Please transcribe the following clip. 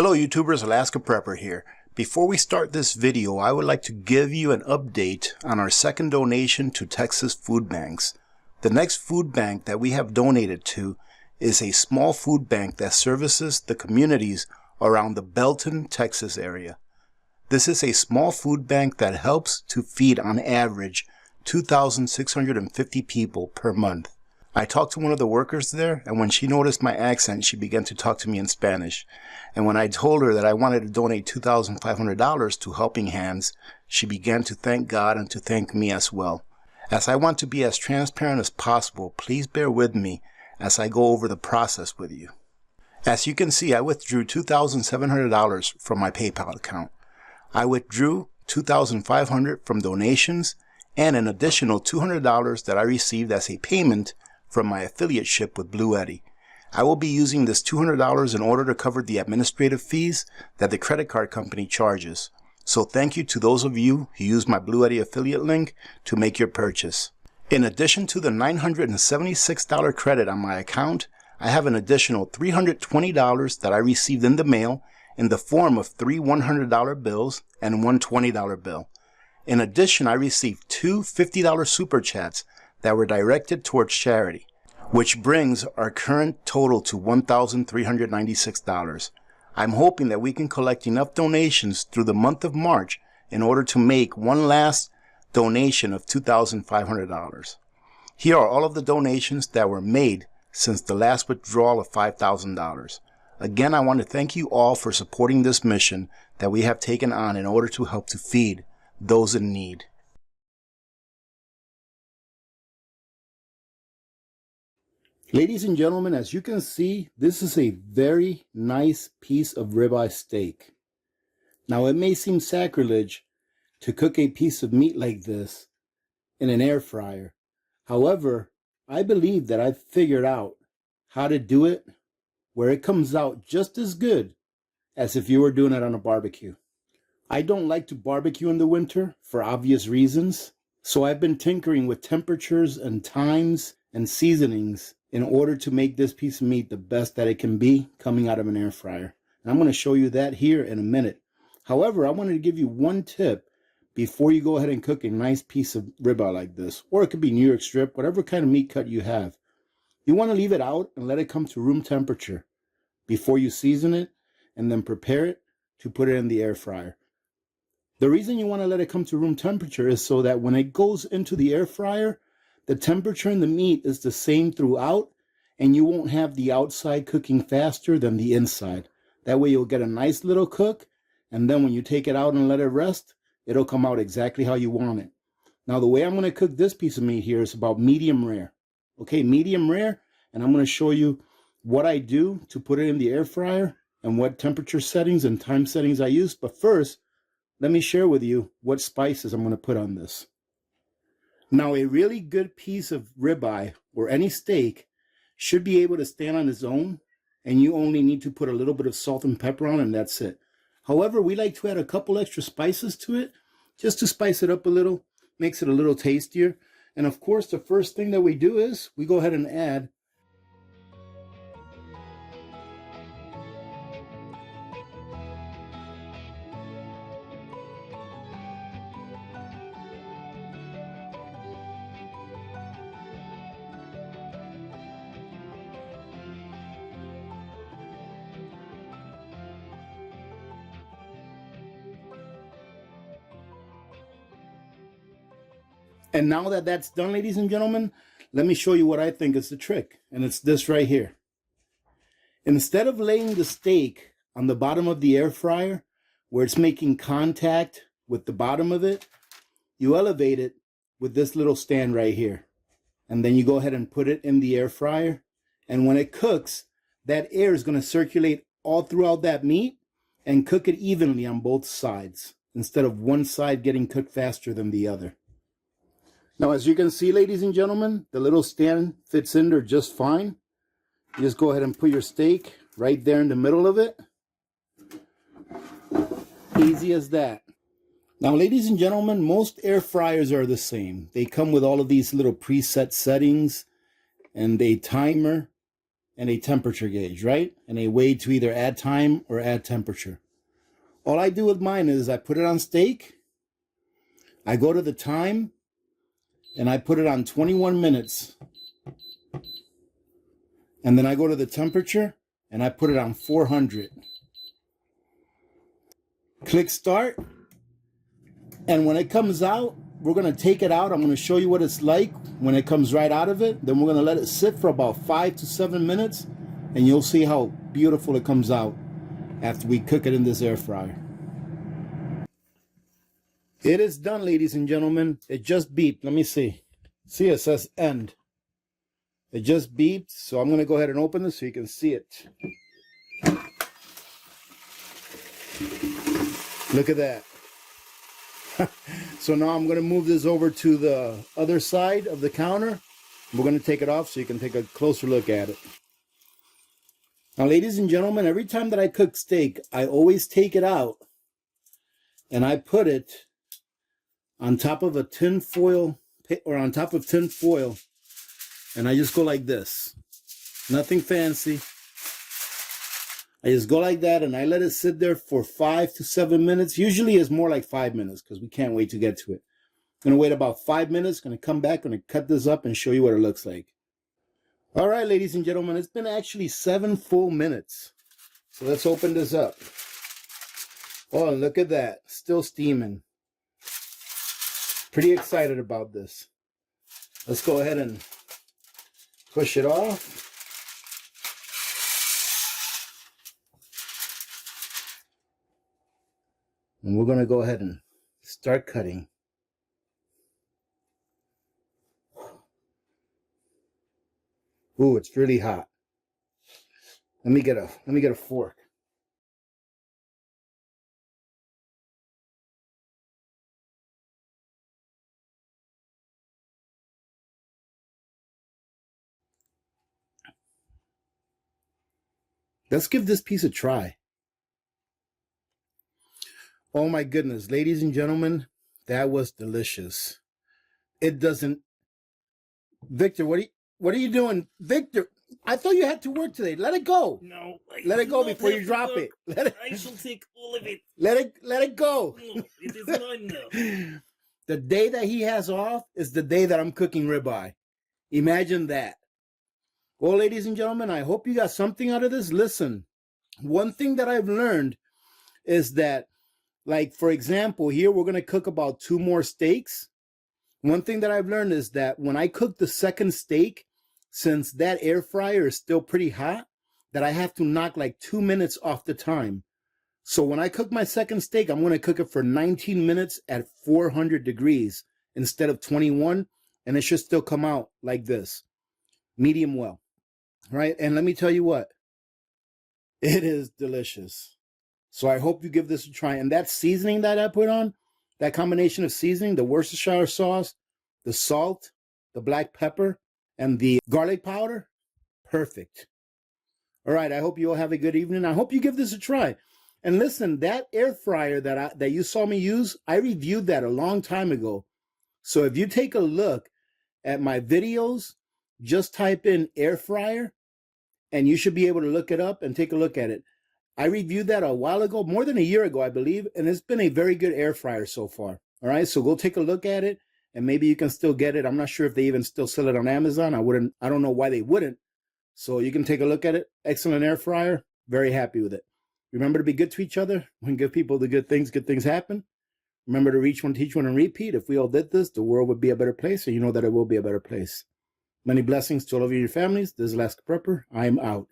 Hello YouTubers, Alaska Prepper here. Before we start this video, I would like to give you an update on our second donation to Texas food banks. The next food bank that we have donated to is a small food bank that services the communities around the Belton, Texas area. This is a small food bank that helps to feed on average 2,650 people per month. I talked to one of the workers there, and when she noticed my accent, she began to talk to me in Spanish. And when I told her that I wanted to donate $2,500 to Helping Hands, she began to thank God and to thank me as well. As I want to be as transparent as possible, please bear with me as I go over the process with you. As you can see, I withdrew $2,700 from my PayPal account. I withdrew $2,500 from donations and an additional $200 that I received as a payment from my affiliateship with Blue Eddy. I will be using this $200 in order to cover the administrative fees that the credit card company charges. So thank you to those of you who use my Blue Eddy affiliate link to make your purchase. In addition to the $976 credit on my account, I have an additional $320 that I received in the mail in the form of 3 $100 bills and one $20 bill. In addition, I received 2 $50 super chats that were directed towards charity, which brings our current total to $1,396. I'm hoping that we can collect enough donations through the month of March in order to make one last donation of $2,500. Here are all of the donations that were made since the last withdrawal of $5,000. Again, I want to thank you all for supporting this mission that we have taken on in order to help to feed those in need. Ladies and gentlemen, as you can see, this is a very nice piece of ribeye steak. Now, it may seem sacrilege to cook a piece of meat like this in an air fryer. However, I believe that I've figured out how to do it where it comes out just as good as if you were doing it on a barbecue. I don't like to barbecue in the winter for obvious reasons, so I've been tinkering with temperatures and times and seasonings in order to make this piece of meat the best that it can be coming out of an air fryer. And I'm going to show you that here in a minute. However, I wanted to give you one tip before you go ahead and cook a nice piece of ribeye like this, or it could be New York strip, whatever kind of meat cut you have. You want to leave it out and let it come to room temperature before you season it and then prepare it to put it in the air fryer. The reason you want to let it come to room temperature is so that when it goes into the air fryer, the temperature in the meat is the same throughout, and you won't have the outside cooking faster than the inside. That way you'll get a nice little cook, and then when you take it out and let it rest, it'll come out exactly how you want it. Now, the way I'm going to cook this piece of meat here is about medium rare. Okay, medium rare, and I'm going to show you what I do to put it in the air fryer and what temperature settings and time settings I use. But first, let me share with you what spices I'm going to put on this. Now, a really good piece of ribeye or any steak should be able to stand on its own, and you only need to put a little bit of salt and pepper on, and that's it. However, we like to add a couple extra spices to it just to spice it up a little, makes it a little tastier. And of course, the first thing that we do is we go ahead and add And now that that's done, ladies and gentlemen, let me show you what I think is the trick. And it's this right here. Instead of laying the steak on the bottom of the air fryer, where it's making contact with the bottom of it, you elevate it with this little stand right here. And then you go ahead and put it in the air fryer. And when it cooks, that air is going to circulate all throughout that meat and cook it evenly on both sides, instead of one side getting cooked faster than the other. Now, as you can see, ladies and gentlemen, the little stand fits in there just fine. You just go ahead and put your steak right there in the middle of it. Easy as that. Now, ladies and gentlemen, most air fryers are the same. They come with all of these little preset settings and a timer and a temperature gauge, right? And a way to either add time or add temperature. All I do with mine is I put it on steak, I go to the time, and I put it on 21 minutes. And then I go to the temperature, and I put it on 400. Click start. And when it comes out, we're going to take it out. I'm going to show you what it's like when it comes right out of it. Then we're going to let it sit for about 5 to 7 minutes. And you'll see how beautiful it comes out after we cook it in this air fryer. It is done, ladies and gentlemen. It just beeped. Let me see. See, it says end. It just beeped. So I'm going to go ahead and open this so you can see it. Look at that. So now I'm going to move this over to the other side of the counter. We're going to take it off so you can take a closer look at it. Now, ladies and gentlemen, every time that I cook steak, I always take it out and I put it on top of a tin foil, or on top of tin foil, and I just go like this. Nothing fancy. I just go like that and I let it sit there for 5 to 7 minutes. Usually it's more like 5 minutes because we can't wait to get to it. I'm going to wait about 5 minutes. Going to come back, going to cut this up and show you what it looks like. All right, ladies and gentlemen, it's been actually 7 full minutes. So let's open this up. Oh, look at that. Still steaming. Pretty excited about this. Let's go ahead and push it off. And we're going to go ahead and start cutting. Ooh, it's really hot. Let me get a fork. Let's give this piece a try. Oh my goodness, ladies and gentlemen, that was delicious. It doesn't... Victor, what are you doing? Victor, I thought you had to work today. Let it go. No. Let it go before you drop it. I shall take all of it. Let it go. No, it is mine now. The day that he has off is the day that I'm cooking ribeye. Imagine that. Well, ladies and gentlemen, I hope you got something out of this. Listen, one thing that I've learned is that, like, for example, here we're going to cook about 2 more steaks. One thing that I've learned is that when I cook the second steak, since that air fryer is still pretty hot, that I have to knock like 2 minutes off the time. So when I cook my second steak, I'm going to cook it for 19 minutes at 400 degrees instead of 21. And it should still come out like this. Medium well. Right? And let me tell you what. It is delicious. So I hope you give this a try. And that seasoning that I put on, that combination of seasoning, the Worcestershire sauce, the salt, the black pepper, and the garlic powder, perfect. All right, I hope you all have a good evening. I hope you give this a try. And listen, that air fryer that you saw me use, I reviewed that a long time ago. So if you take a look at my videos, just type in air fryer, and you should be able to look it up and take a look at it. I reviewed that a while ago, more than a year ago, I believe, and it's been a very good air fryer so far. All right, so go take a look at it, and maybe you can still get it. I'm not sure if they even still sell it on Amazon. I don't know why they wouldn't. So you can take a look at it. Excellent air fryer. Very happy with it. Remember to be good to each other. When give people the good things happen. Remember to reach one, teach one, and repeat. If we all did this, the world would be a better place, and you know that it will be a better place. Many blessings to all of you and your families. This is Alaska Prepper. I'm out.